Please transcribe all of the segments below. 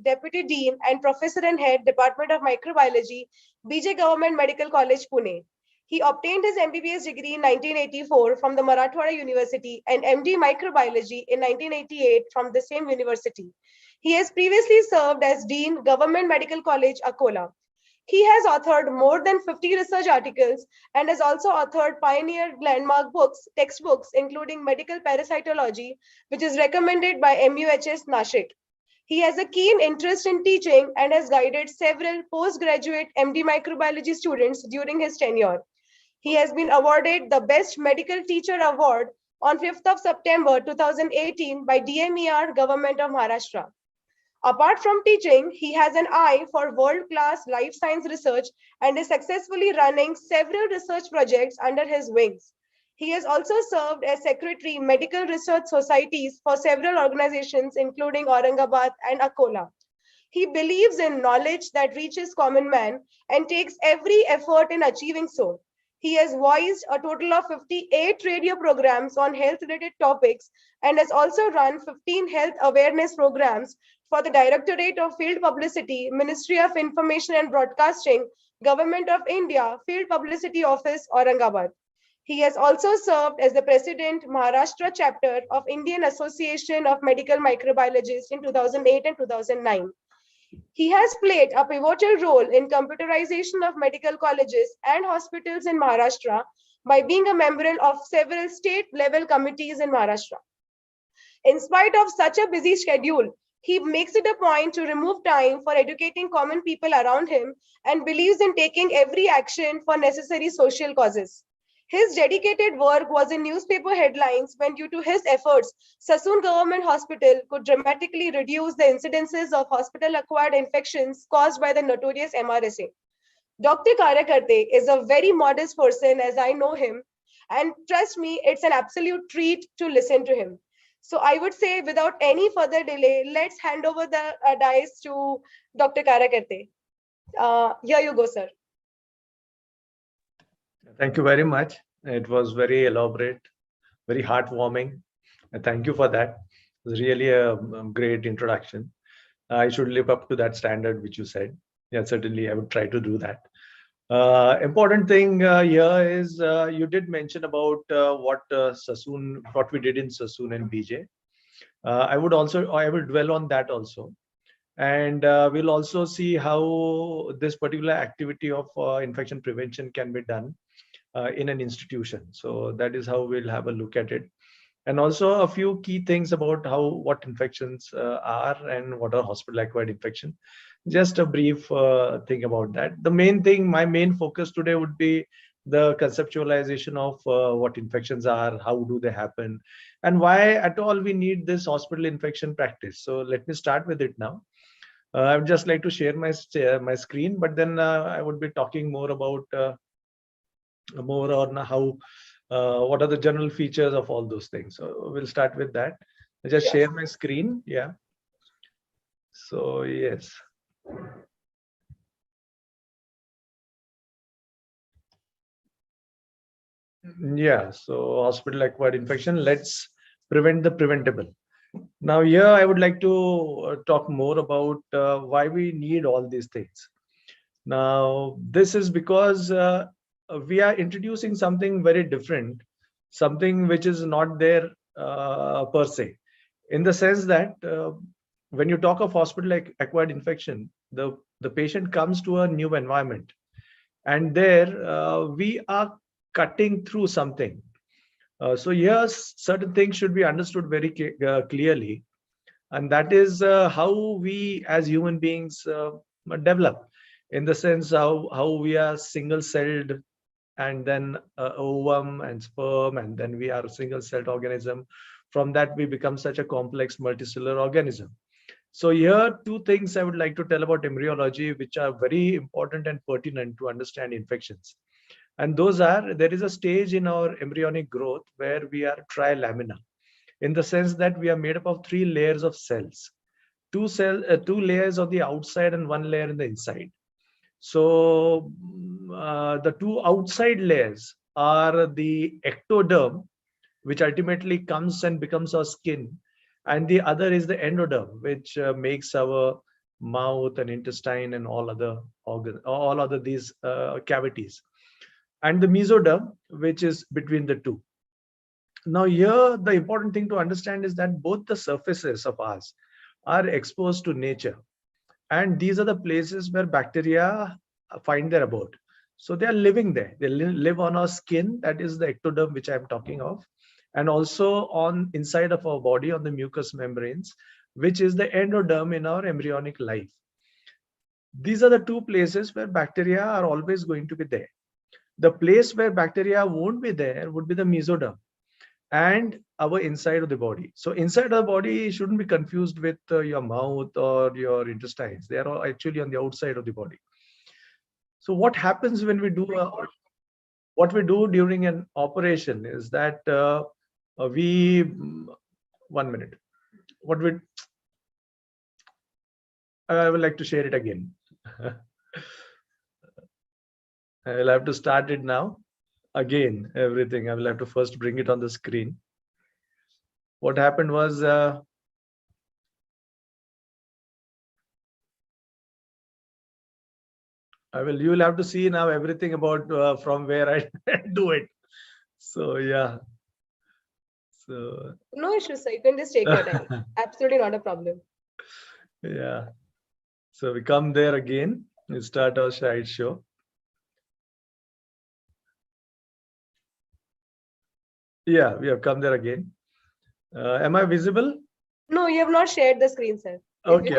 MD, Deputy Dean and Professor and Head, Department of Microbiology, BJ Government Medical College, Pune. He obtained his MBBS degree in 1984 from the Marathwada University and MD Microbiology in 1988 from the same university. He has previously served as Dean, Government Medical College, Akola. He has authored more than 50 research articles and has also authored pioneer landmark books, textbooks, including Medical Parasitology, which is recommended by MUHS Nashik. He has a keen interest in teaching and has guided several postgraduate MD microbiology students during his tenure. He has been awarded the Best Medical Teacher Award on 5th of September 2018 by DMER Government of Maharashtra. Apart from teaching, he has an eye for world-class life science research and is successfully running several research projects under his wings. He has also served as Secretary Medical Research Societies for several organizations, including Aurangabad and Akola. He believes in knowledge that reaches common man and takes every effort in achieving so. He has voiced a total of 58 radio programs on health-related topics and has also run 15 health awareness programs for the Directorate of Field Publicity, Ministry of Information and Broadcasting, Government of India, Field Publicity Office, Aurangabad. He has also served as the President, Maharashtra Chapter of Indian Association of Medical Microbiologists in 2008 and 2009. He has played a pivotal role in computerization of medical colleges and hospitals in Maharashtra by being a member of several state-level committees in Maharashtra. In spite of such a busy schedule, he makes it a point to remove time for educating common people around him and believes in taking every action for necessary social causes. His dedicated work was in newspaper headlines when, due to his efforts, Sassoon Government Hospital could dramatically reduce the incidences of hospital-acquired infections caused by the notorious MRSA. Dr. Karyakarte is a very modest person as I know him, and trust me, it's an absolute treat to listen to him. So I would say without any further delay, let's hand over the dice to Dr. Karyakarte. Here you go, sir. Thank you very much. It was very elaborate, very heartwarming. Thank you for that. It was really a great introduction. I should live up to that standard which you said. Yeah, certainly I would try to do that. Important thing here is you did mention about what we did in Sassoon and BJ. I will dwell on that also. And we'll also see how this particular activity of infection prevention can be done in an institution. So that is how we'll have a look at it. And also a few key things about what infections are and what are hospital-acquired infection. Just a brief thing about that. The main thing, my main focus today would be the conceptualization of what infections are, how do they happen, and why at all we need this hospital infection practice. So let me start with it now. I would just like to share my screen, but then I would be talking more about more on how what are the general features of all those things. So we'll start with that. I just share my screen. Yeah. So yes. Yeah. So hospital acquired infection. Let's prevent the preventable. Now here I would like to talk more about why we need all these things. Now this is because we are introducing something very different, something which is not there per se, in the sense that when you talk of hospital acquired infection, the patient comes to a new environment, and there we are cutting through something. So here certain things should be understood very clearly, and that is how we as human beings develop, in the sense how we are single-celled, and then ovum and sperm, and then we are a single-celled organism. From that we become such a complex multicellular organism. So here two things I would like to tell about embryology, which are very important and pertinent to understand infections. And those are, there is a stage in our embryonic growth where we are trilamina, in the sense that we are made up of 3 layers of cells, 2 layers on the outside and 1 layer in the inside. So the 2 outside layers are the ectoderm, which ultimately comes and becomes our skin, and the other is the endoderm, which makes our mouth and intestine and all other organ, all other these cavities, and the mesoderm, which is between the two. Now here, the important thing to understand is that both the surfaces of us are exposed to nature, and these are the places where bacteria find their abode. So they are living there. They live on our skin, that is the ectoderm which I'm talking of, and also on inside of our body on the mucous membranes, which is the endoderm in our embryonic life. These are the two places where bacteria are always going to be there. The place where bacteria won't be there would be the mesoderm and our inside of the body. So inside of the body shouldn't be confused with your mouth or your intestines. They are all actually on the outside of the body. So what happens when we do what we do during an operation is that we 1 minute. What we I would like to share it again. I will have to start it now. Again, everything. I will have to first bring it on the screen. What happened was you will have to see now everything about from where I do it. So yeah. So No issues, sir. You can just take your time. Absolutely not a problem. yeah. So we come there again. We start our slideshow. Yeah, we have come there again. Am I visible? No, you have not shared the screen, sir. Okay.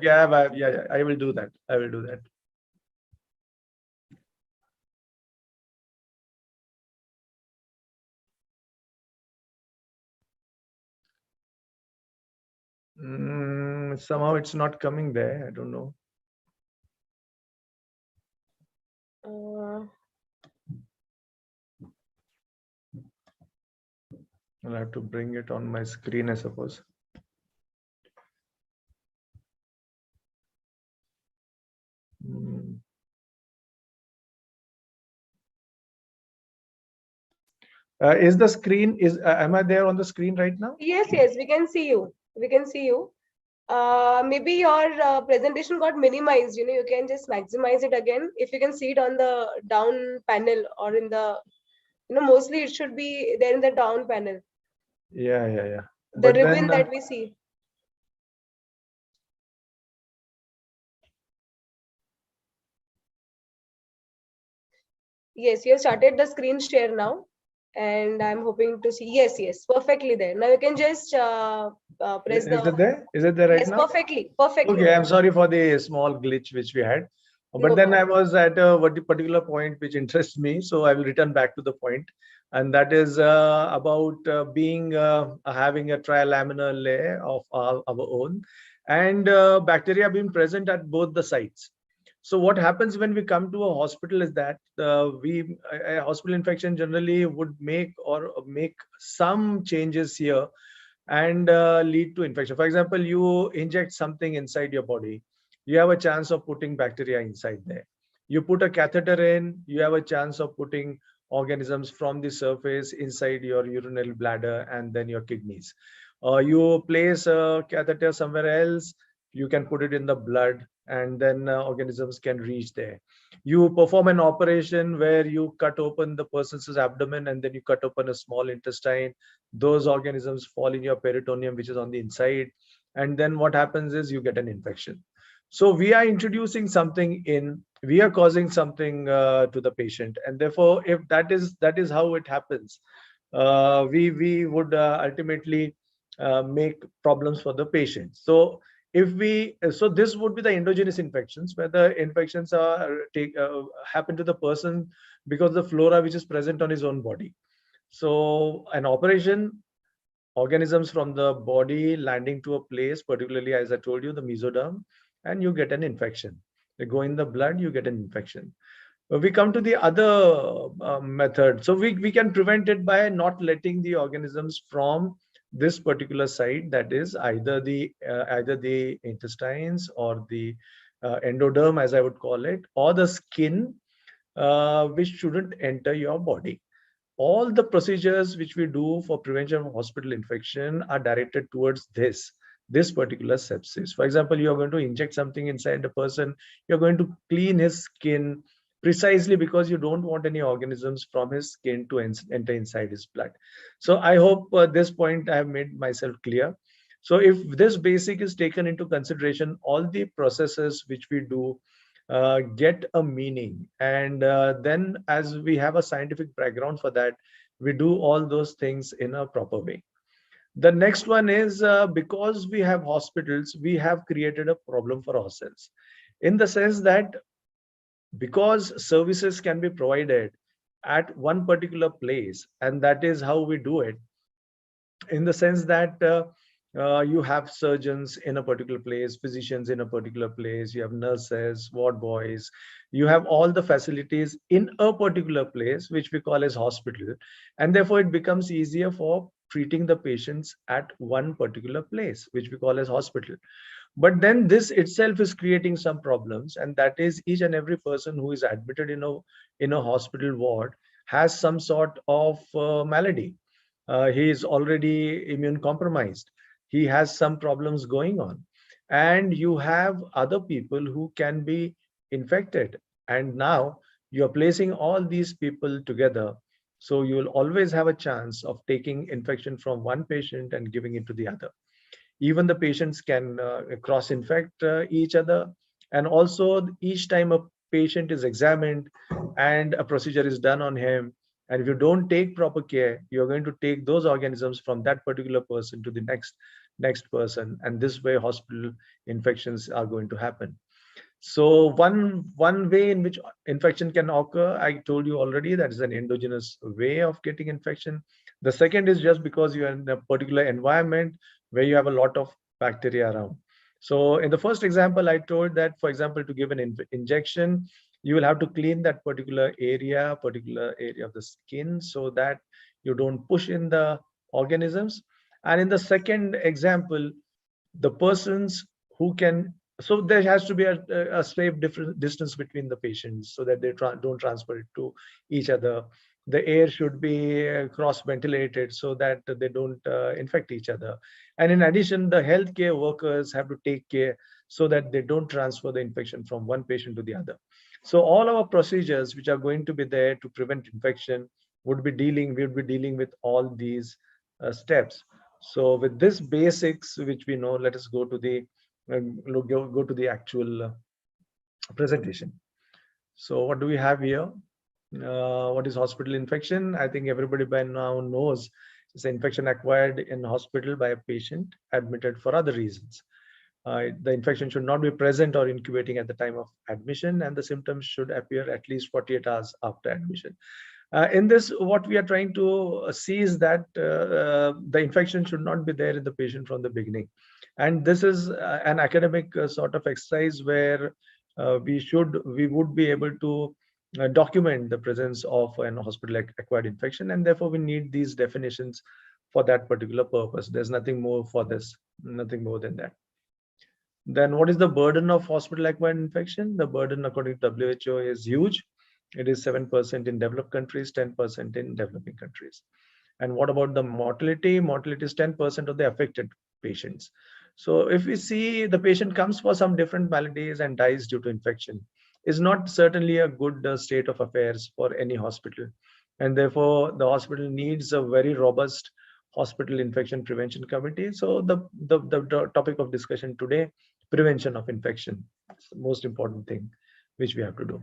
Yeah, I will do that. I will do that. Somehow it's not coming there. I don't know. I'll have to bring it on my screen, I suppose. Is the screen am I there on the screen right now? Yes, we can see you. We can see you. Maybe your presentation got minimized. You can just maximize it again. If you can see it on the down panel or in the, mostly it should be there in the down panel. Yeah. The But ribbon then, that we see. Yes, you have started the screen share now, and I'm hoping to see. Yes, perfectly there. Now you can just press is it there? Is it there right yes, now? perfectly. Okay, I'm sorry for the small glitch which we had. But No then I problem. was at a particular point which interests me, so I will return back to the point, and that is about being having a trilaminar layer of our own, and bacteria being present at both the sites. So what happens when we come to a hospital is that a hospital infection generally would make some changes here and lead to infection. For example, you inject something inside your body, you have a chance of putting bacteria inside there. You put a catheter in, you have a chance of putting organisms from the surface inside your urinary bladder and then your kidneys. You place a catheter somewhere else, you can put it in the blood, and then organisms can reach there. You perform an operation where you cut open the person's abdomen and then you cut open a small intestine. Those organisms fall in your peritoneum, which is on the inside, and then what happens is you get an infection. So we are introducing something in, we are causing something to the patient, and therefore if that is how it happens, we would ultimately make problems for the patient. So this would be the endogenous infections, where the infections are happen to the person because the flora which is present on his own body. So an operation, organisms from the body landing to a place, particularly as I told you, the mesoderm, and you get an infection. They go in the blood, you get an infection. We come to the other method. So we can prevent it by not letting the organisms from this particular site, that is either the intestines or the endoderm, as I would call it, or the skin, which shouldn't enter your body. All the procedures which we do for prevention of hospital infection are directed towards this, this particular sepsis. For example, you're going to inject something inside the person, you're going to clean his skin precisely because you don't want any organisms from his skin to enter inside his blood. So I hope this point I have made myself clear. So if this basic is taken into consideration, all the processes which we do get a meaning. And then as we have a scientific background for that, we do all those things in a proper way. The next one is because we have hospitals, we have created a problem for ourselves in the sense that because services can be provided at one particular place, and that is how we do it, in the sense that you have surgeons in a particular place, physicians in a particular place, you have nurses, ward boys, you have all the facilities in a particular place, which we call as hospital. And therefore, it becomes easier for treating the patients at one particular place, which we call as hospital. But then this itself is creating some problems, and that is each and every person who is admitted in a hospital ward has some sort of malady. He is already immune compromised. He has some problems going on, and you have other people who can be infected. And now you are placing all these people together, so you will always have a chance of taking infection from one patient and giving it to the other. Even the patients can cross infect each other. And also, each time a patient is examined and a procedure is done on him, and if you don't take proper care, you're going to take those organisms from that particular person to the next person, and this way hospital infections are going to happen. So one way in which infection can occur, I told you already, that is an endogenous way of getting infection. The second is just because you are in a particular environment where you have a lot of bacteria around. So in the first example, I told that, for example, to give an injection, you will have to clean that particular area of the skin, so that you don't push in the organisms. And in the second example, the persons who can, so there has to be a safe different distance between the patients, so that they don't transfer it to each other. The air should be cross ventilated so that they don't infect each other. And in addition, the healthcare workers have to take care so that they don't transfer the infection from one patient to the other. So all our procedures which are going to be there to prevent infection would be dealing with all these steps. So with this basics which we know, let us go to the go to the actual presentation. So what do we have here? What is hospital infection? I think everybody by now knows it's an infection acquired in hospital by a patient admitted for other reasons. The infection should not be present or incubating at the time of admission, and the symptoms should appear at least 48 hours after admission. In this, what we are trying to see is that the infection should not be there in the patient from the beginning. And this is an academic sort of exercise where we would be able to document the presence of an hospital acquired infection, and therefore we need these definitions for that particular purpose. There's nothing more for this, nothing more than that. Then what is the burden of hospital acquired infection? The burden according to WHO is huge. It is 7% in developed countries, 10% in developing countries. And what about the mortality? Mortality is 10% of the affected patients. So if we see the patient comes for some different maladies and dies due to infection, is not certainly a good state of affairs for any hospital. And therefore, the hospital needs a very robust hospital infection prevention committee. So the topic of discussion today, prevention of infection, is the most important thing which we have to do.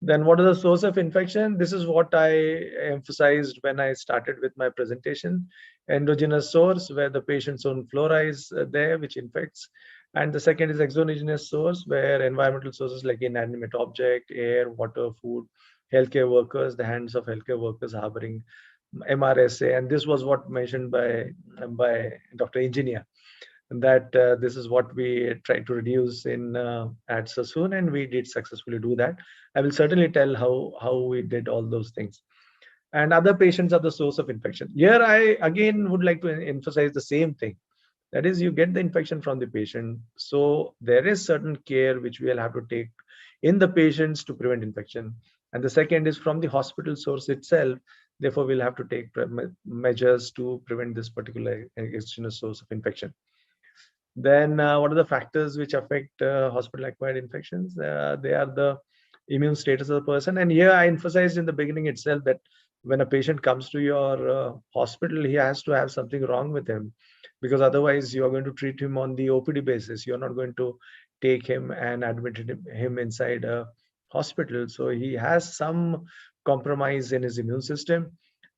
Then what is the source of infection? This is what I emphasized when I started with my presentation. Endogenous source, where the patient's own flora is there, which infects. And the second is exogenous source, where environmental sources like inanimate object, air, water, food, healthcare workers, the hands of healthcare workers harboring MRSA. And this was what mentioned by Dr. Engineer, that this is what we tried to reduce in at Sassoon, and we did successfully do that. I will certainly tell how we did all those things. And other patients are the source of infection. Here I again would like to emphasize the same thing. That is, you get the infection from the patient. So there is certain care which we will have to take in the patients to prevent infection. And the second is from the hospital source itself. Therefore, we'll have to take measures to prevent this particular exogenous source of infection. Then what are the factors which affect hospital-acquired infections? They are the immune status of the person. And here I emphasized in the beginning itself that when a patient comes to your hospital, he has to have something wrong with him, because otherwise you are going to treat him on the OPD basis. You're not going to take him and admit him inside a hospital. So he has some compromise in his immune system.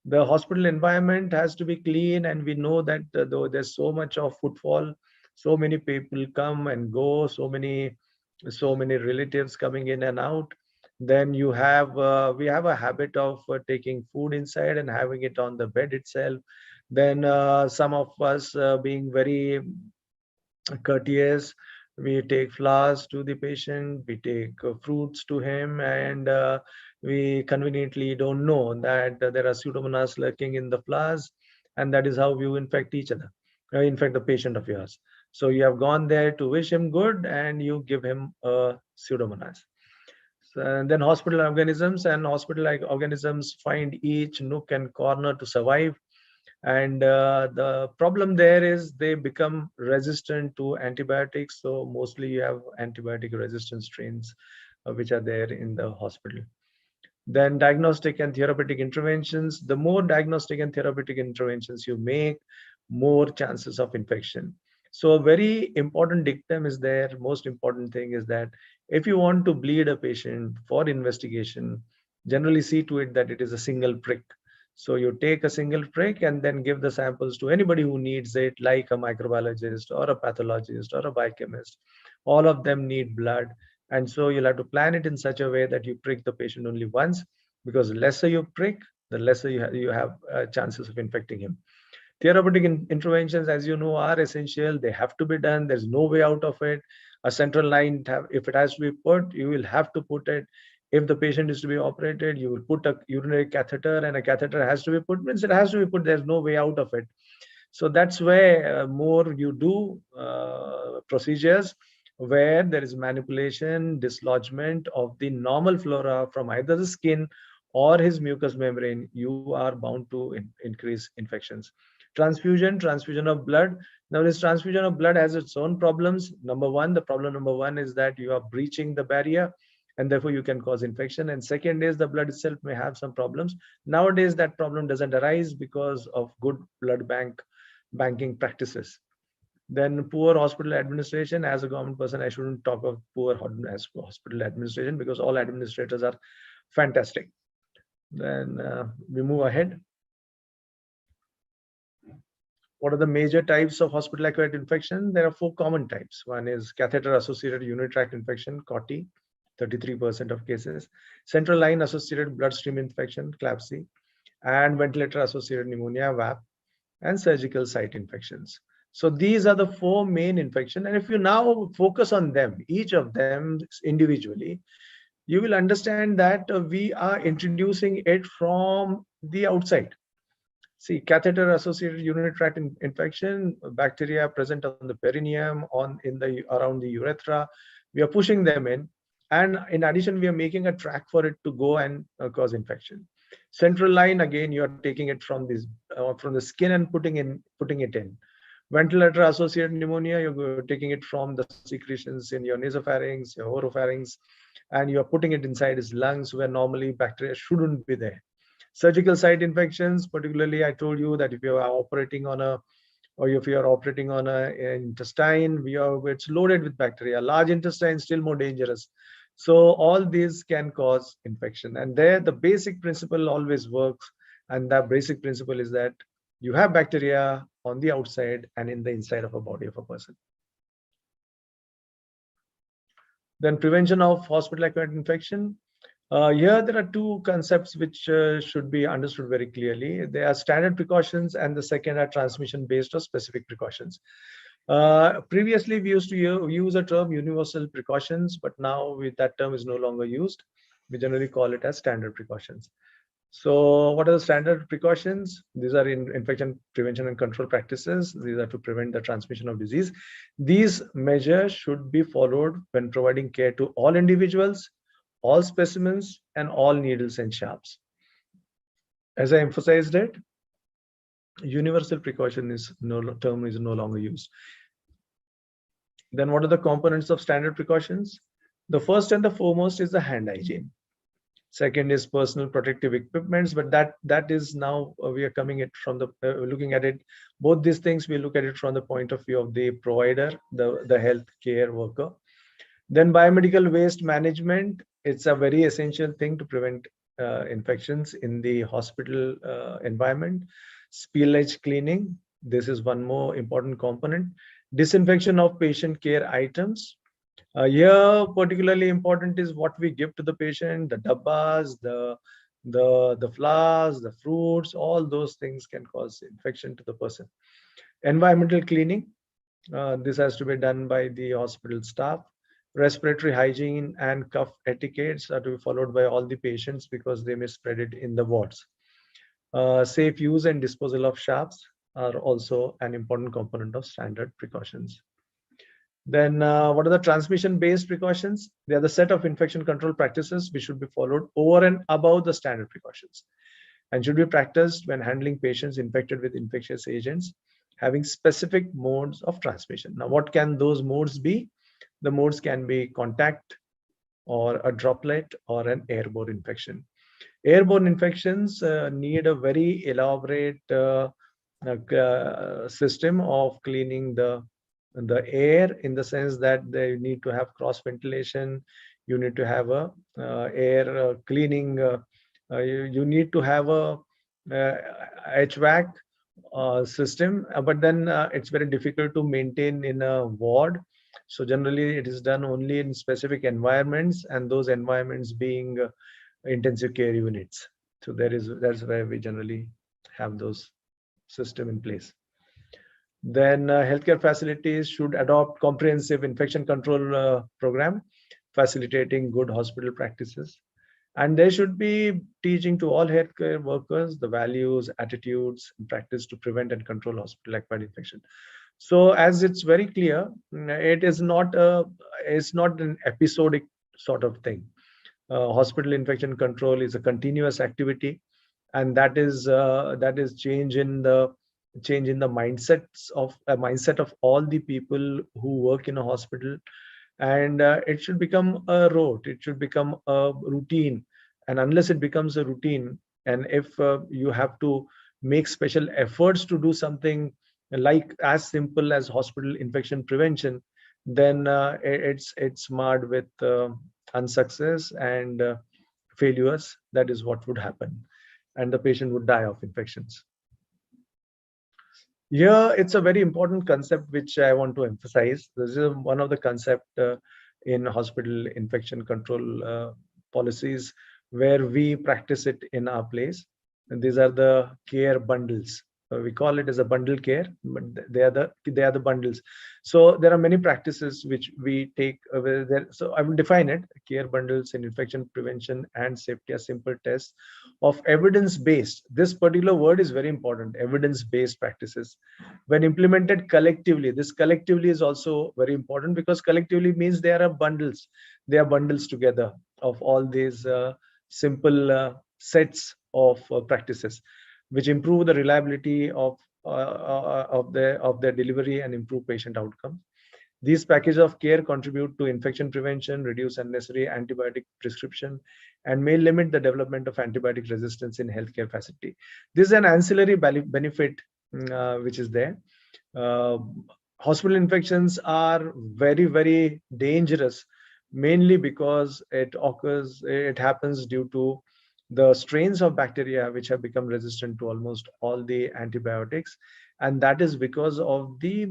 The hospital environment has to be clean, and we know that though there's so much of footfall, so many people come and go, so many relatives coming in and out. Then you have we have a habit of taking food inside and having it on the bed itself. Then some of us being very courteous, we take flowers to the patient, we take fruits to him, and we conveniently don't know that there are pseudomonas lurking in the flowers, and that is how you infect each other, infect the patient of yours. So you have gone there to wish him good, and you give him a pseudomonas. So, and then hospital-like organisms find each nook and corner to survive. And the problem there is they become resistant to antibiotics. So mostly you have antibiotic resistant strains which are there in the hospital. Then diagnostic and therapeutic interventions. The more diagnostic and therapeutic interventions you make, more chances of infection. So a very important dictum is there. Most important thing is that if you want to bleed a patient for investigation, generally see to it that it is a single prick. So you take a single prick and then give the samples to anybody who needs it, like a microbiologist or a pathologist or a biochemist. All of them need blood. And so you'll have to plan it in such a way that you prick the patient only once, because the lesser you prick, the lesser you have chances of infecting him. Therapeutic interventions, as you know, are essential. They have to be done. There's no way out of it. A central line, if it has to be put, you will have to put it. If the patient is to be operated, you will put a urinary catheter, and a catheter has to be put, means it has to be put. There's no way out of it. So that's where more you do procedures where there is manipulation, dislodgement of the normal flora from either the skin or his mucous membrane, you are bound to increase infections. Transfusion of blood. Now, this transfusion of blood has its own problems. The problem number one is that you are breaching the barrier, and therefore you can cause infection. And second is the blood itself may have some problems. Nowadays, that problem doesn't arise because of good blood banking practices. Then poor hospital administration. As a government person, I shouldn't talk of poor hospital administration, because all administrators are fantastic. Then we move ahead. What are the major types of hospital-acquired infection? There are 4 common types. One is catheter-associated urinary tract infection, COTI, 33% of cases. Central line-associated bloodstream infection, CLABSI, and ventilator-associated pneumonia, VAP, and surgical site infections. So these are the 4 main infections. And if you now focus on them, each of them individually, you will understand that we are introducing it from the outside. See, catheter-associated urinary tract infection, bacteria present on the perineum, around the urethra. We are pushing them in, and in addition, we are making a track for it to go and cause infection. Central line, again, you are taking it from the skin and putting it in. Ventilator-associated pneumonia, you're taking it from the secretions in your nasopharynx, your oropharynx, and you're putting it inside his lungs, where normally bacteria shouldn't be there. Surgical site infections, particularly, I told you that if you are operating on an intestine, it's loaded with bacteria. Large intestine, still more dangerous. So all these can cause infection. And there, the basic principle always works. And that basic principle is that you have bacteria on the outside and in the inside of a body of a person. Then prevention of hospital-acquired infection. Here there are 2 concepts which should be understood very clearly. They are standard precautions, and the second are transmission-based or specific precautions. Previously, we used to use a term universal precautions, but now that term is no longer used. We generally call it as standard precautions. So what are the standard precautions? These are in infection prevention and control practices. These are to prevent the transmission of disease. These measures should be followed when providing care to all individuals, all specimens, and all needles and sharps. As I emphasized it, universal precaution term is no longer used. Then what are the components of standard precautions? The first and the foremost is the hand hygiene. Second is personal protective equipments, but that is now we are coming it from the looking at it. Both these things we look at it from the point of view of the provider, the health care worker. Then biomedical waste management. It's a very essential thing to prevent infections in the hospital environment. Spillage cleaning. This is one more important component. Disinfection of patient care items. Here, particularly important is what we give to the patient, the dabbas, the flowers, the fruits, all those things can cause infection to the person. Environmental cleaning, this has to be done by the hospital staff. Respiratory hygiene and cough etiquettes are to be followed by all the patients because they may spread it in the wards. Safe use and disposal of sharps are also an important component of standard precautions. Then what are the transmission-based precautions? They are the set of infection control practices which should be followed over and above the standard precautions and should be practiced when handling patients infected with infectious agents having specific modes of transmission. Now, what can those modes be? The modes can be contact or a droplet or an airborne infection. Airborne infections need a very elaborate system of cleaning the air, in the sense that they need to have cross ventilation. You need to have a air cleaning. You need to have a HVAC system, but then it's very difficult to maintain in a ward. So generally, it is done only in specific environments, and those environments being intensive care units. So that's where we generally have those system in place. Then healthcare facilities should adopt comprehensive infection control program, facilitating good hospital practices. And they should be teaching to all healthcare workers the values, attitudes, and practice to prevent and control hospital-acquired infection. So as it's very clear, it's not an episodic sort of thing. Hospital infection control is a continuous activity, and that is change in the mindset of all the people who work in a hospital, and it should become a rote, it should become a routine. And unless it becomes a routine, and if you have to make special efforts to do something like as simple as hospital infection prevention, then it's marred with unsuccess and failures. That is what would happen, and the patient would die of infections. Here, it's a very important concept which I want to emphasize. This is one of the concept in hospital infection control policies where we practice it in our place. And these are the care bundles. We call it as a bundle care, but they are the bundles. So there are many practices which we take there. So I will define it: care bundles in infection prevention and safety are simple tests of evidence-based. This particular word is very important: evidence-based practices. When implemented collectively, this collectively is also very important, because collectively means there are bundles. They are bundles together of all these simple sets of practices, which improve the reliability of their delivery and improve patient outcomes. These packages of care contribute to infection prevention, reduce unnecessary antibiotic prescription, and may limit the development of antibiotic resistance in healthcare facility. This is an ancillary benefit which is there. Hospital infections are very, very dangerous, mainly because it happens due to the strains of bacteria which have become resistant to almost all the antibiotics, and that is because of the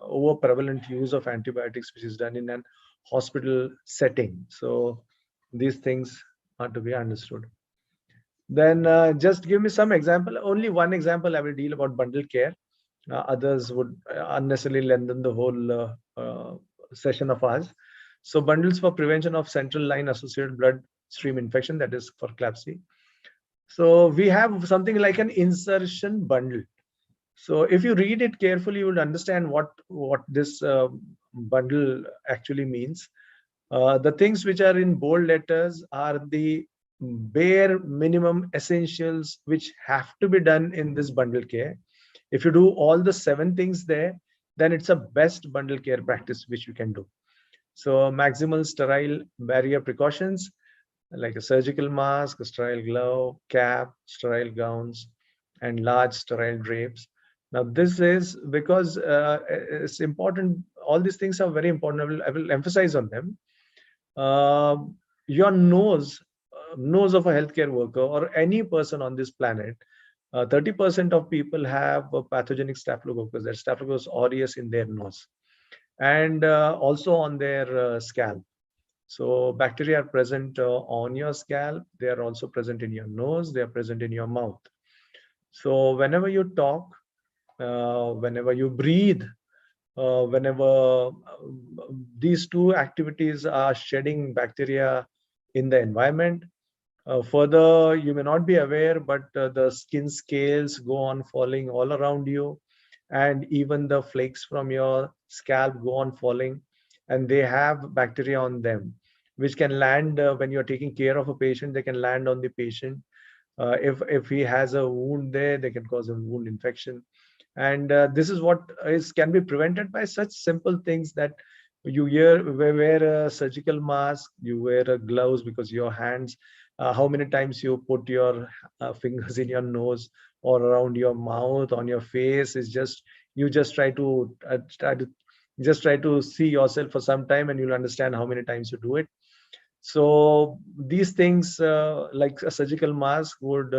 over prevalent use of antibiotics which is done in an hospital setting. So these things are to be understood. Then just give me some example, only one example I will deal about bundle care. Others would unnecessarily lengthen the whole session of ours. So bundles for prevention of central line associated bloodstream infection, that is for CLABSI. So we have something like an insertion bundle. So if you read it carefully, you will understand what this bundle actually means. The things which are in bold letters are the bare minimum essentials which have to be done in this bundle care. If you do all the 7 things there, then it's a best bundle care practice which we can do. So maximal sterile barrier precautions like a surgical mask, a sterile glove, cap, sterile gowns, and large sterile drapes. Now, this is because it's important. All these things are very important. I will emphasize on them. Your nose of a healthcare worker or any person on this planet, 30% of people have a pathogenic staphylococcus, that Staphylococcus aureus in their nose, and also on their scalp. So bacteria are present on your scalp. They are also present in your nose. They are present in your mouth. So whenever you talk, whenever you breathe, whenever these two activities are shedding bacteria in the environment. Further, you may not be aware, but the skin scales go on falling all around you, and even the flakes from your scalp go on falling, and they have bacteria on them, which can land when you're taking care of a patient. They can land on the patient. If he has a wound there, they can cause a wound infection, and this is what is can be prevented by such simple things that you wear a surgical mask, you wear a gloves, because your hands, how many times you put your fingers in your nose or around your mouth, on your face, is just, you just try to see yourself for some time, and you'll understand how many times you do it. So these things, like a surgical mask, would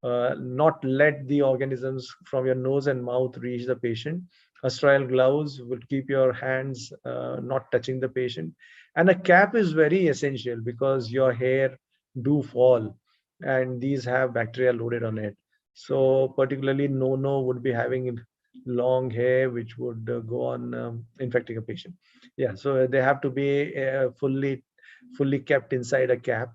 not let the organisms from your nose and mouth reach the patient. A sterile gloves will keep your hands not touching the patient. And a cap is very essential because your hair do fall, and these have bacteria loaded on it. So particularly no would be having long hair, which would go on infecting a patient. Yeah, so they have to be fully kept inside a cap.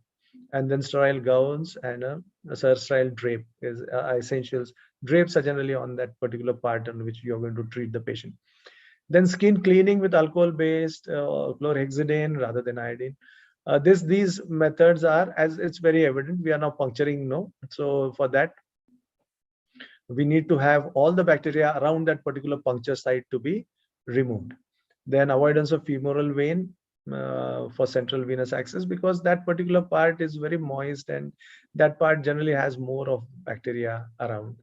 And then sterile gowns and a sterile drape is essentials. Drapes are generally on that particular part on which you're going to treat the patient. Then skin cleaning with alcohol-based chlorhexidine rather than iodine. These methods are, as it's very evident, we are now puncturing no. So for that, we need to have all the bacteria around that particular puncture site to be removed. Then avoidance of femoral vein for central venous access, because that particular part is very moist, and that part generally has more of bacteria around.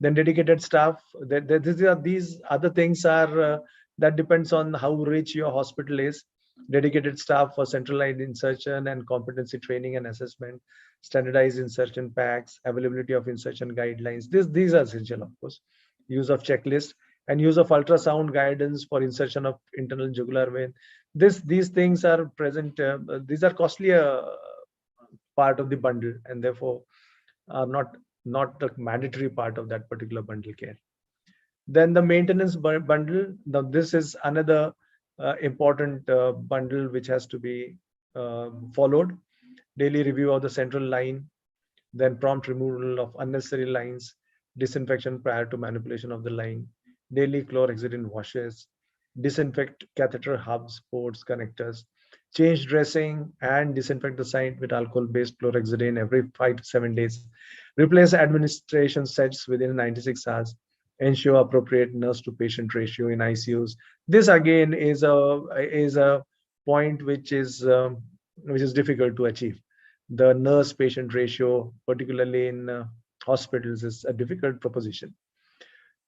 Then dedicated staff, these other things are that depends on how rich your hospital is. Dedicated staff for centralized insertion and competency training and assessment, standardized insertion packs, availability of insertion guidelines. These are essential, of course. Use of checklist and use of ultrasound guidance for insertion of internal jugular vein. These things are present. These are costly part of the bundle, and therefore are not the mandatory part of that particular bundle care. Then the maintenance bundle. Now this is another important bundle which has to be followed. Daily review of the central line, then prompt removal of unnecessary lines, disinfection prior to manipulation of the line, daily chlorhexidine washes, disinfect catheter hubs, ports, connectors, change dressing and disinfect the site with alcohol-based chlorhexidine every 5 to 7 days, replace administration sets within 96 hours, ensure appropriate nurse to patient ratio in ICUs. This again is a point which is difficult to achieve. The nurse patient ratio, particularly in hospitals, is a difficult proposition.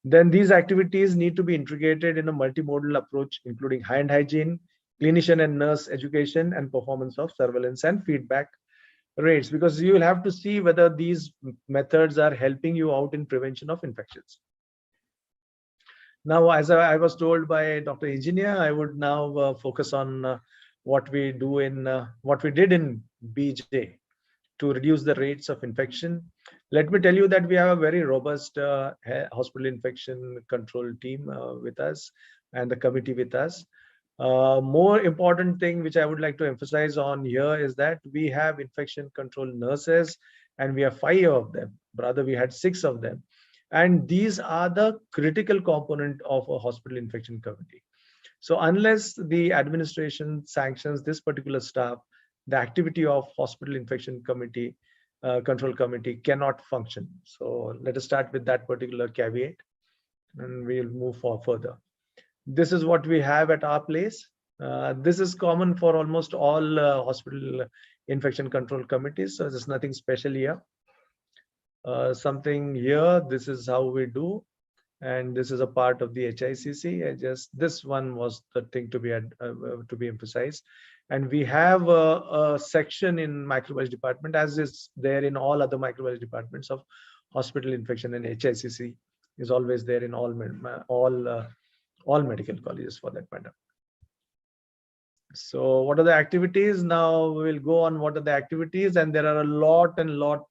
Then these activities need to be integrated in a multimodal approach, including hand hygiene, clinician and nurse education, and performance of surveillance and feedback rates, because you will have to see whether these methods are helping you out in prevention of infections. Now, as I was told by Dr. Engineer, I would now focus on what we did in BJ to reduce the rates of infection. Let me tell you that we have a very robust hospital infection control team with us, and the committee with us. More important thing which I would like to emphasize on here is that we have infection control nurses, and we have 5 of them. Rather, we had 6 of them. And these are the critical component of a hospital infection committee. So unless the administration sanctions this particular staff, the activity of hospital infection committee, control committee cannot function. So let us start with that particular caveat, and we'll move further. This is what we have at our place. This is common for almost all hospital infection control committees, so there's nothing special here. Something here, this is how we do, and this is a part of the HICC. This one was the thing to be emphasized. And we have a section in microbiology department, as is there in all other microbiology departments, of hospital infection, and HICC is always there in all medical colleges for that matter. So what are the activities? Now we'll go on what are the activities, and there are a lot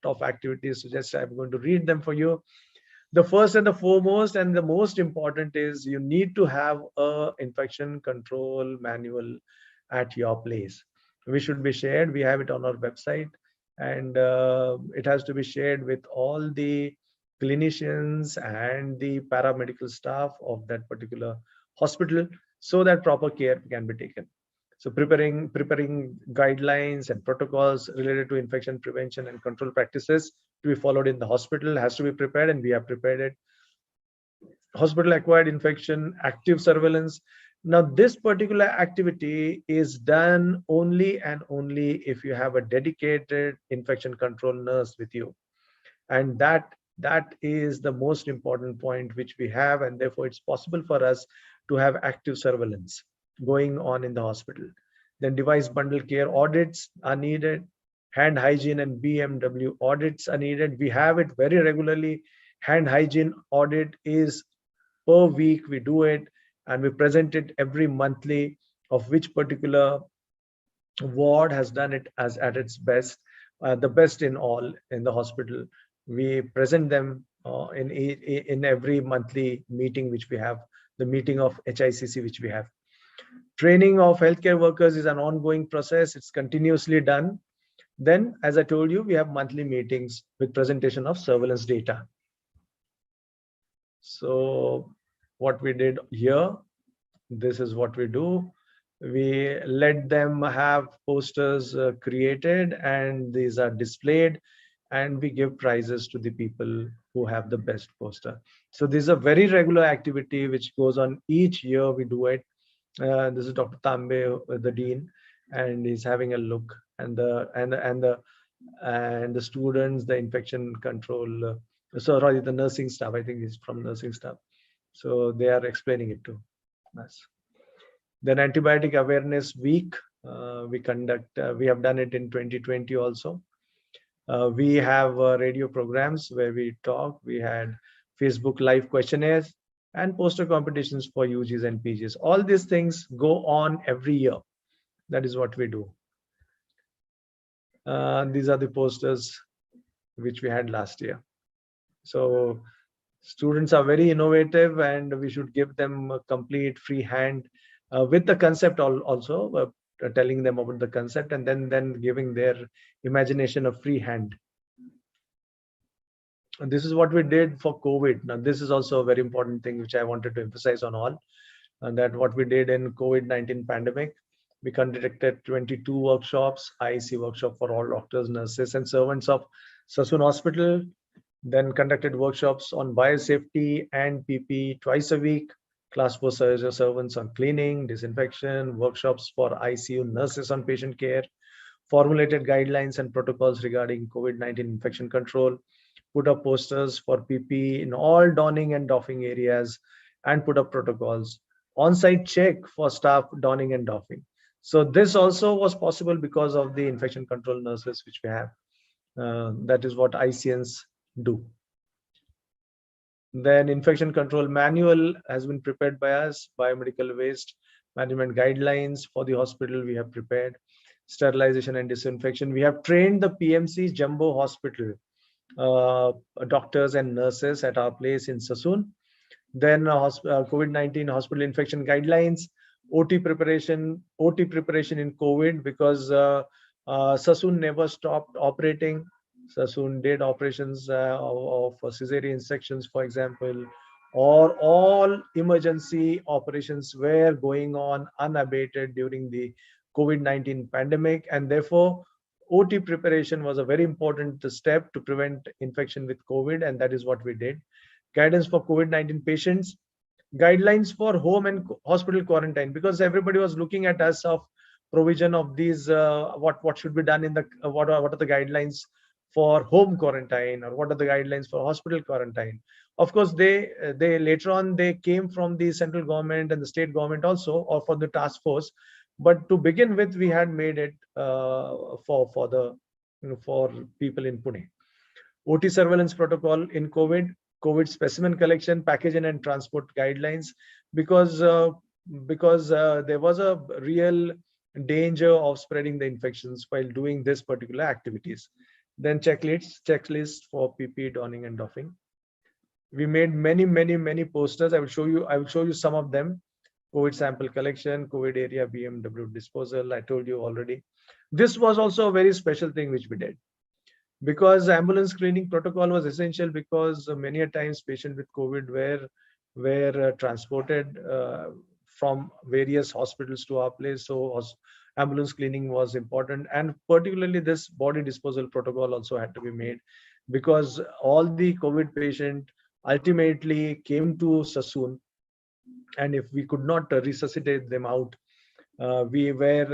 of activities. So just I'm going to read them for you. The first and the foremost and the most important is you need to have a infection control manual at your place. Which should be shared. We have it on our website, and it has to be shared with all the clinicians and the paramedical staff of that particular hospital, so that proper care can be taken. So preparing guidelines and protocols related to infection prevention and control practices to be followed in the hospital has to be prepared, and we have prepared it. Hospital acquired infection, active surveillance. Now, this particular activity is done only and only if you have a dedicated infection control nurse with you. And that is the most important point which we have, and therefore it's possible for us to have active surveillance going on in the hospital. Then device bundle care audits are needed. Hand hygiene and BMW audits are needed. We have it very regularly. Hand hygiene audit is per week, we do it, and we present it every monthly of which particular ward has done it as at its best, the best in the hospital. We present them in every monthly meeting which we have, the meeting of HICC which we have. Training of healthcare workers is an ongoing process. It's continuously done. Then, as I told you, we have monthly meetings with presentation of surveillance data. So what we did here, this is what we do. We let them have posters created, and these are displayed, and we give prizes to the people who have the best poster. So this is a very regular activity which goes on each year. We do it. This is Dr. Tambe, the dean, and he's having a look, and the students, the infection control, sorry, the nursing staff. I think he's from nursing staff, so they are explaining it to us. Then antibiotic awareness week, we have done it in 2020 also. We have radio programs where we talk. We had Facebook live questionnaires and poster competitions for UGs and PGs. All these things go on every year. That is what we do. These are the posters which we had last year. So students are very innovative, and we should give them a complete free hand with the concept also, telling them about the concept, and then giving their imagination a free hand. And this is what we did for COVID. Now, this is also a very important thing which I wanted to emphasize on all, and that what we did in COVID-19 pandemic, we conducted 22 workshops, IEC workshop for all doctors, nurses, and servants of Sassoon Hospital. Then conducted workshops on biosafety and PP twice a week, class 4 servants on cleaning, disinfection, workshops for ICU nurses on patient care, formulated guidelines and protocols regarding COVID-19 infection control, put up posters for PP in all donning and doffing areas, and put up protocols, on-site check for staff donning and doffing. So this also was possible because of the infection control nurses which we have. That is what ICNs do. Then infection control manual has been prepared by us. Biomedical waste management guidelines for the hospital we have prepared. Sterilization and disinfection. We have trained the PMC Jumbo Hospital doctors and nurses at our place in Sassoon. Then COVID-19 hospital infection guidelines, OT preparation in COVID, because Sassoon never stopped operating. Sassoon did operations of cesarean sections, for example, or all emergency operations were going on unabated during the COVID-19 pandemic, and therefore OT preparation was a very important step to prevent infection with COVID, and that is what we did. Guidance for COVID-19 patients. guidelines for home and hospital quarantine, because everybody was looking at us of provision of these, what should be done in the what are the guidelines for home quarantine, or what are the guidelines for hospital quarantine. Of course, they later on they came from the central government and the state government also, or for the task force. But to begin with, we had made it for the for people in Pune. OT surveillance protocol in COVID specimen collection, packaging and transport guidelines, because there was a real danger of spreading the infections while doing this particular activities. Then checklist for PPE donning and doffing. We made many posters. I will show you some of them. COVID sample collection, COVID area BMW disposal. I told you already. This was also a very special thing which we did, because ambulance screening protocol was essential, because many a times patients with COVID were transported from various hospitals to our place. So ambulance cleaning was important, and particularly this body disposal protocol also had to be made, because all the COVID patient ultimately came to Sassoon, and if we could not resuscitate them out, we were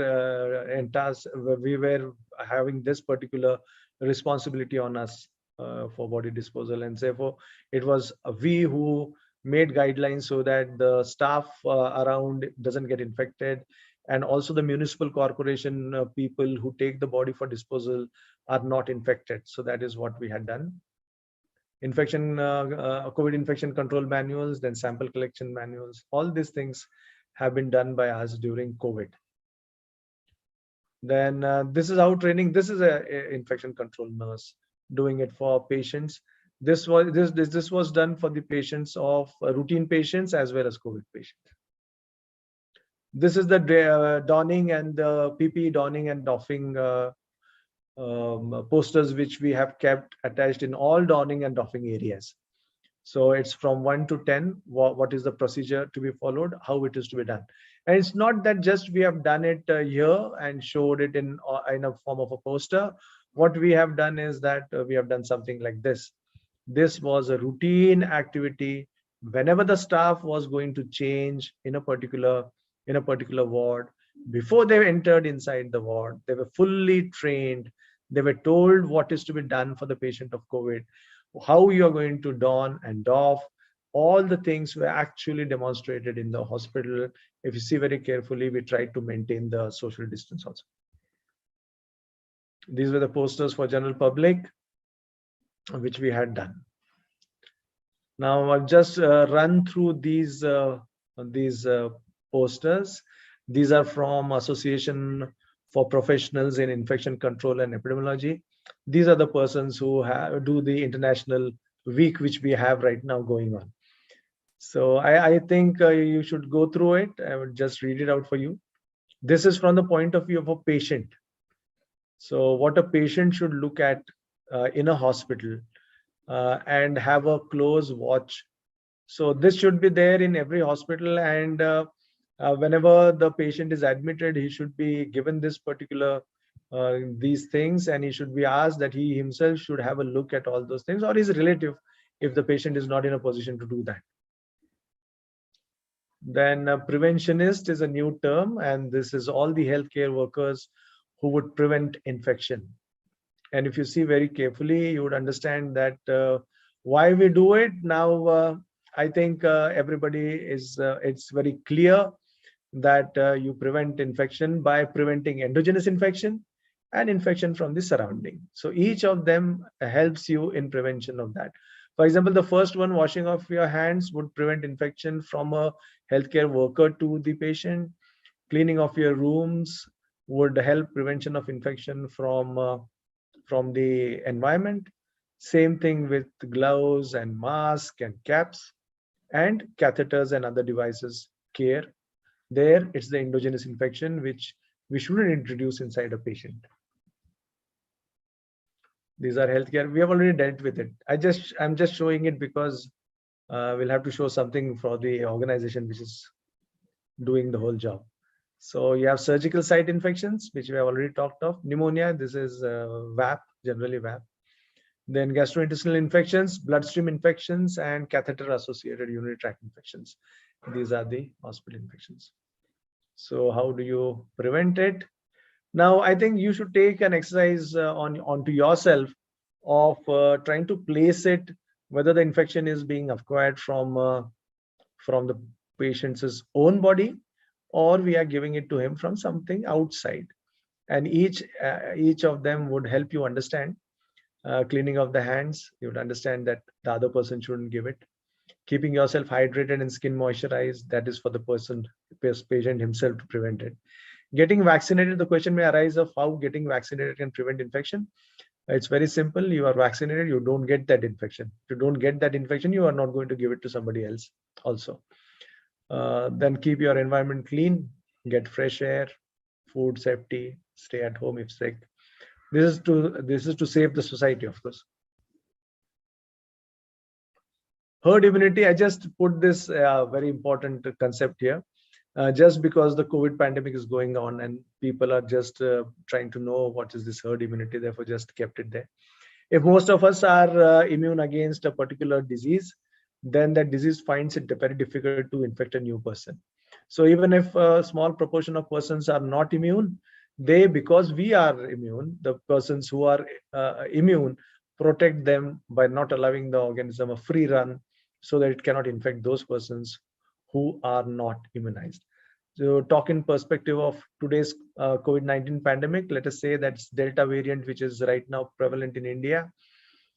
having this particular responsibility on us for body disposal, and therefore it was we who made guidelines so that the staff around doesn't get infected, and also the municipal corporation people who take the body for disposal are not infected. So that is what we had done. COVID infection control manuals, then sample collection manuals. All these things have been done by us during COVID. Then this is our training. This is a infection control nurse doing it for patients. This was done for the patients of routine patients as well as COVID patients. This is the donning and the PPE donning and doffing posters which we have kept attached in all donning and doffing areas. So it's from 1 to 10, what is the procedure to be followed, how it is to be done. And it's not that just we have done it here and showed it in a form of a poster. What we have done is that we have done something like this. This was a routine activity. Whenever the staff was going to change in a particular ward, before they entered inside the ward, they were fully trained. They were told what is to be done for the patient of COVID, how you are going to don and doff. All the things were actually demonstrated in the hospital. If you see very carefully, we tried to maintain the social distance also. These were the posters for general public, which we had done. Now I'll just run through these posters. These are from Association for Professionals in Infection Control and Epidemiology. These are the persons who do the international week, which we have right now going on. So I think you should go through it. I will just read it out for you. This is from the point of view of a patient. So what a patient should look at in a hospital and have a close watch. So this should be there in every hospital, and whenever the patient is admitted, he should be given this particular these things, and he should be asked that he himself should have a look at all those things, or his relative if the patient is not in a position to do that. Then preventionist is a new term, and this is all the healthcare workers who would prevent infection. And if you see very carefully, you would understand that why we do it. Now, I think everybody is, it's very clear that you prevent infection by preventing endogenous infection and infection from the surrounding. So each of them helps you in prevention of that. For example, the first one, washing off your hands, would prevent infection from a healthcare worker to the patient. Cleaning of your rooms would help prevention of infection from the environment. Same thing with gloves and masks and caps and catheters and other devices care. There, it's the endogenous infection which we shouldn't introduce inside a patient. These are healthcare. We have already dealt with it. I'm just showing it because we'll have to show something for the organization which is doing the whole job. So you have surgical site infections, which we have already talked of. Pneumonia, this is VAP, generally VAP. Then gastrointestinal infections, bloodstream infections, and catheter-associated urinary tract infections. These are the hospital infections. So how do you prevent it? Now, I think you should take an exercise onto yourself of trying to place it, whether the infection is being acquired from the patient's own body, or we are giving it to him from something outside. And each of them would help you understand. Cleaning of the hands, you would understand that the other person shouldn't give it. Keeping yourself hydrated and skin moisturized, that is for the patient himself to prevent it. Getting vaccinated, the question may arise of how getting vaccinated can prevent infection. It's very simple. You are vaccinated, you don't get that infection. If you don't get that infection, you are not going to give it to somebody else also. Then keep your environment clean, get fresh air, food safety, stay at home if sick. This is to save the society, of course. Herd immunity, I just put this very important concept here. Just because the COVID pandemic is going on and people are just trying to know what is this herd immunity, therefore just kept it there. If most of us are immune against a particular disease, then that disease finds it very difficult to infect a new person. So even if a small proportion of persons are not immune, they, because we are immune, the persons who are immune, protect them by not allowing the organism a free run so that it cannot infect those persons who are not immunized. So talk in perspective of today's COVID-19 pandemic, let us say that's Delta variant, which is right now prevalent in India,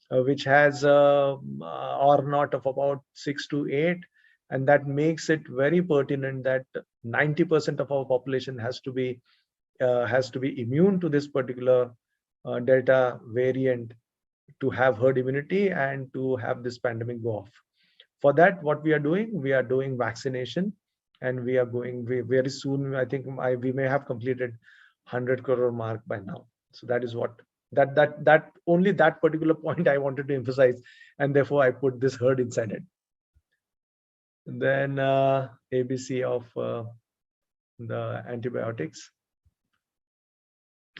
which has R naught of about 6 to 8. And that makes it very pertinent that 90% of our population has to be immune to this particular Delta variant to have herd immunity and to have this pandemic go off. For that, what we are doing vaccination, and we are going very soon. I think we may have completed 100 crore mark by now. So that is what that only that particular point I wanted to emphasize, and therefore I put this herd inside it. Then ABC of the antibiotics.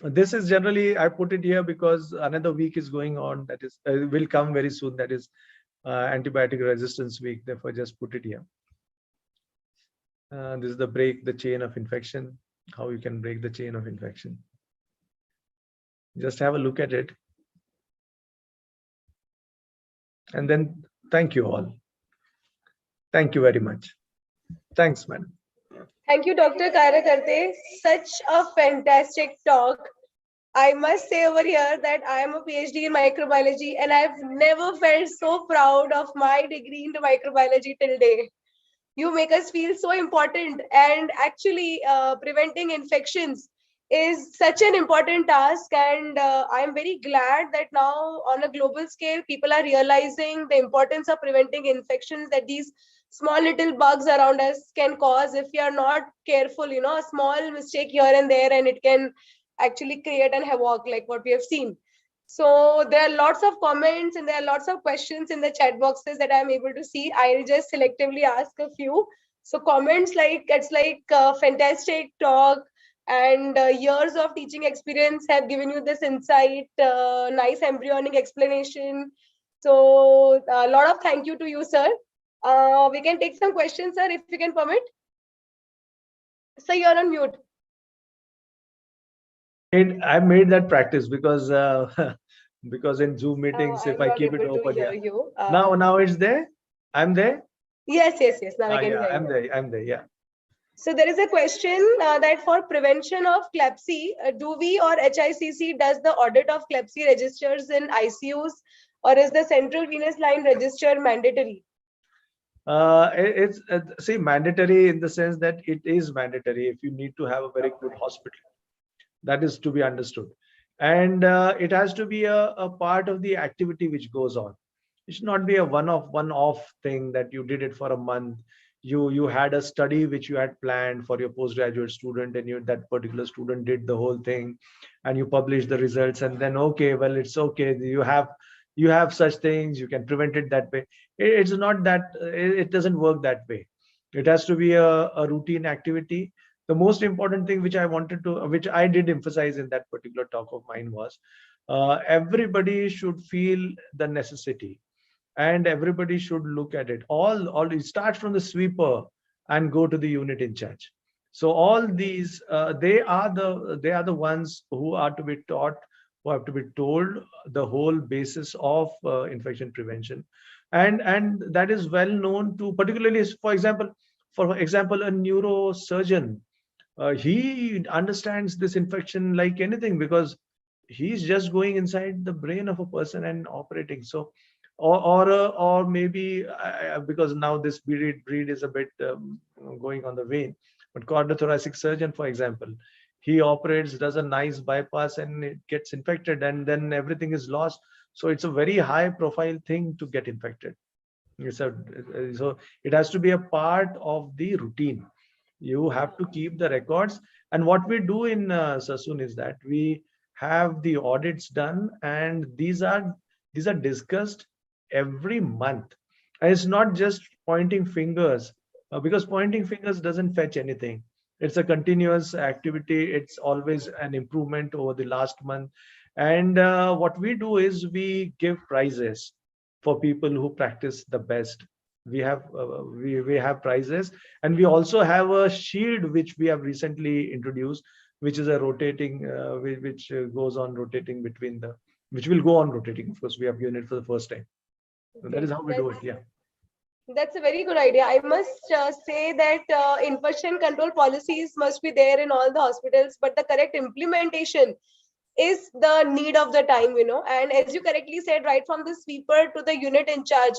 This is generally, I put it here because another week is going on, that is will come very soon, that is antibiotic resistance week, therefore just put it here. This is the break the chain of infection, how you can break the chain of infection. Just have a look at it. And then thank you all. Thank you very much. Thanks, madam. Thank you, Dr. Karyakarte. Such a fantastic talk. I must say over here that I am a PhD in microbiology and I've never felt so proud of my degree into microbiology till date. You make us feel so important, and actually preventing infections is such an important task, and I'm very glad that now on a global scale people are realizing the importance of preventing infections that these small little bugs around us can cause if we are not careful. A small mistake here and there and it can actually create an havoc like what we have seen. So there are lots of comments and there are lots of questions in the chat boxes that I'm able to see. I'll just selectively ask a few. So comments like, it's like fantastic talk, and years of teaching experience have given you this insight, nice embryonic explanation. So a lot of thank you to you, sir. We can take some questions, sir, if you can permit. Sir, you're on mute. I made that practice because because in Zoom meetings, if I keep it open, now it's there. I'm there. Yes. Now I can hear you. I'm there. Yeah. So there is a question that for prevention of CLEPSY, do we or HICC does the audit of CLEPSY registers in ICUs, or is the central venous line register mandatory? It's see, mandatory in the sense that it is mandatory if you need to have a very good hospital. That is to be understood, and it has to be a part of the activity which goes on. It should not be a one-off thing that you did it for a month. You had a study which you had planned for your postgraduate student, and that particular student did the whole thing, and you published the results, and then okay, well, it's okay. You have such things, you can prevent it that way. It's not that, it doesn't work that way. It has to be a routine activity. The most important thing which I did emphasize in that particular talk of mine was everybody should feel the necessity, and everybody should look at it. All it starts from the sweeper and go to the unit in charge. So all these, they are the ones who are to be taught, who have to be told the whole basis of infection prevention, and that is well known to, particularly for example, a neurosurgeon. He understands this infection like anything, because he's just going inside the brain of a person and operating. So, or maybe because now this breed is a bit going on the wane, but cardiothoracic surgeon, for example, he operates, does a nice bypass, and it gets infected, and then everything is lost. So it's a very high profile thing to get infected. So it has to be a part of the routine. You have to keep the records. And what we do in Sassoon is that we have the audits done, and these are discussed every month. And it's not just pointing fingers, because pointing fingers doesn't fetch anything. It's a continuous activity. It's always an improvement over the last month. And what we do is we give prizes for people who practice the best. We have prizes, and we also have a shield which we have recently introduced, which is a rotating, which goes on rotating between the, which will go on rotating. Of course, we have given it for the first time. So that is Okay, how we do it. Yeah. that's a very good idea. I must say that infection control policies must be there in all the hospitals, but the correct implementation is the need of the time, And as you correctly said, right from the sweeper to the unit in charge,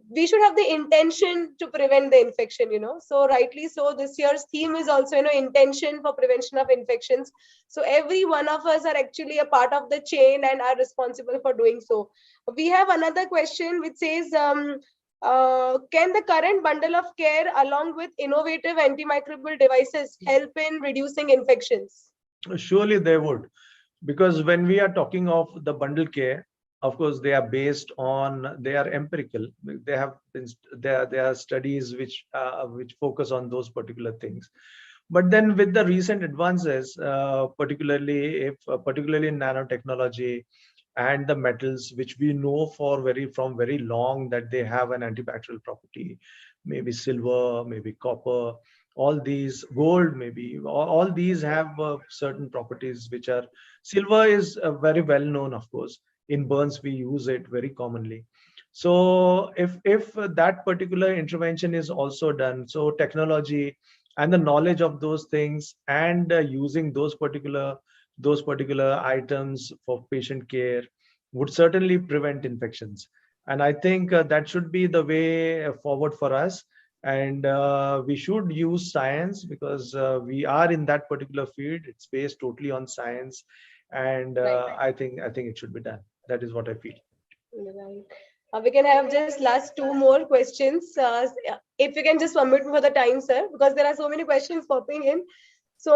we should have the intention to prevent the infection. So rightly so, this year's theme is also, intention for prevention of infections. So every one of us are actually a part of the chain and are responsible for doing so. We have another question which says, can the current bundle of care along with innovative antimicrobial devices help in reducing infections? Surely they would, because when we are talking of the bundle care, of course they are based on, they are empirical. They have been, there are studies which focus on those particular things. But then with the recent advances, particularly in nanotechnology and the metals, which we know from very long that they have an antibacterial property, maybe silver, maybe copper, all these, gold, maybe all these have certain properties which are, silver is very well known, of course. In burns we use it very commonly. So if that particular intervention is also done, so technology and the knowledge of those things, and using those particular items for patient care would certainly prevent infections. And I think that should be the way forward for us. And we should use science, because we are in that particular field. It's based totally on science, and Right. I think it should be done. That is what I feel. Right. We can have just last two more questions. If you can just permit me for the time, sir, because there are so many questions popping in. So,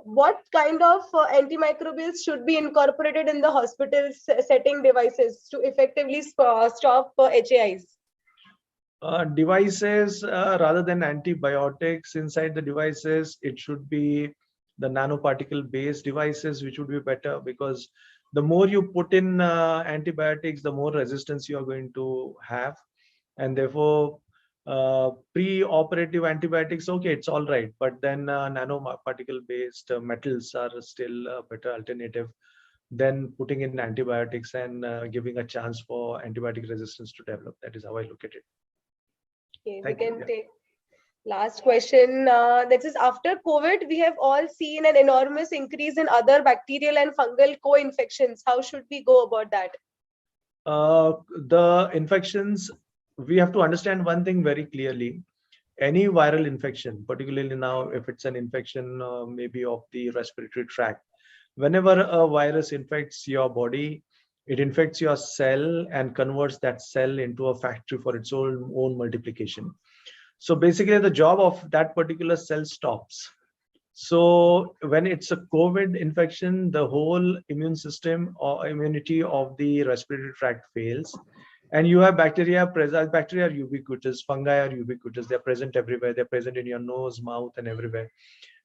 what kind of antimicrobials should be incorporated in the hospital setting devices to effectively stop HAIs? Devices, rather than antibiotics inside the devices, it should be the nanoparticle based devices, which would be better, because the more you put in antibiotics, the more resistance you are going to have. And therefore, pre-operative antibiotics, okay, it's all right, but then nanoparticle based metals are still a better alternative than putting in antibiotics and giving a chance for antibiotic resistance to develop. That is how I look at it. Okay, we Thank you. can take last question. That is, after COVID, we have all seen an enormous increase in other bacterial and fungal co-infections. How should we go about that? The infections, we have to understand one thing very clearly. Any viral infection, particularly now, if it's an infection maybe of the respiratory tract, whenever a virus infects your body, it infects your cell and converts that cell into a factory for its own multiplication. So basically, the job of that particular cell stops. So when it's a COVID infection, the whole immune system or immunity of the respiratory tract fails. And you have bacteria present. Bacteria are ubiquitous, fungi are ubiquitous, they're present everywhere, they're present in your nose, mouth, and everywhere.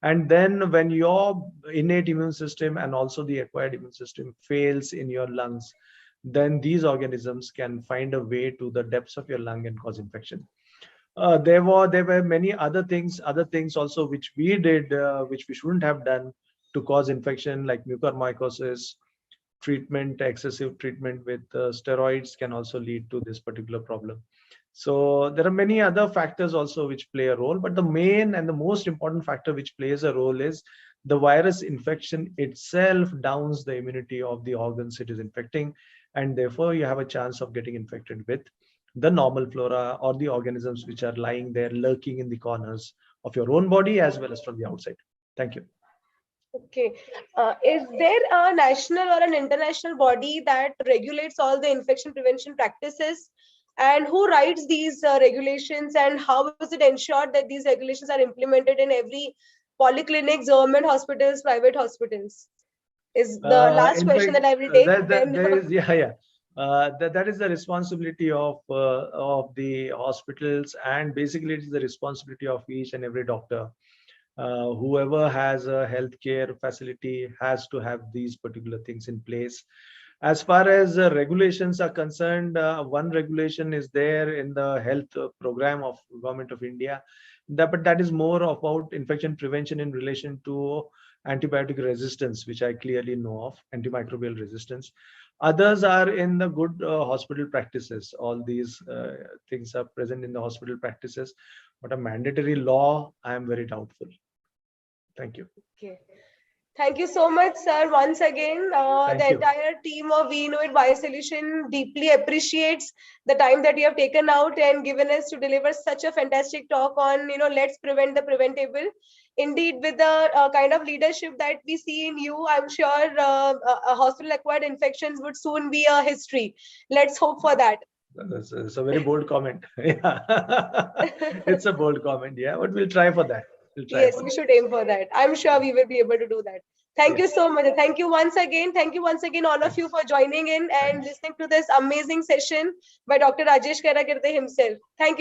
And then when your innate immune system and also the acquired immune system fails in your lungs, then these organisms can find a way to the depths of your lung and cause infection. There were many other things also which we did, which we shouldn't have done to cause infection, like mucormycosis. Treatment, excessive treatment with steroids can also lead to this particular problem. So there are many other factors also which play a role, but the main and the most important factor which plays a role is the virus infection itself downs the immunity of the organs it is infecting, and therefore you have a chance of getting infected with the normal flora or the organisms which are lying there lurking in the corners of your own body as well as from the outside. Thank you. Okay. Is there a national or an international body that regulates all the infection prevention practices? And who writes these regulations, and how is it ensured that these regulations are implemented in every polyclinics, government hospitals, private hospitals? Is the last In question fact, that I will take then. there is, yeah. That is the responsibility of the hospitals, and basically it is the responsibility of each and every doctor. Whoever has a healthcare facility has to have these particular things in place. As far as regulations are concerned, one regulation is there in the health program of Government of India, but that is more about infection prevention in relation to antibiotic resistance, which I clearly know of, antimicrobial resistance. Others are in the good hospital practices. All these things are present in the hospital practices, but a mandatory law, I am very doubtful. Thank you. Okay. Thank you so much, sir. Once again, Thank the you. entire team of We Know It Biosolution deeply appreciates the time that you have taken out and given us to deliver such a fantastic talk on, let's prevent the preventable. Indeed, with the kind of leadership that we see in you, I'm sure hospital-acquired infections would soon be a history. Let's hope for that. That's a very bold comment. Yeah, it's a bold comment. Yeah, but we'll try for that. We'll try Yes, for we that. should aim for that. I'm sure we will be able to do that. Thank Yeah. you so much. Thank you once again. Thank you once again, all of you, Thanks. for joining in and Thanks. listening to this amazing session by Dr. Rajesh Karyakarte himself. Thank you.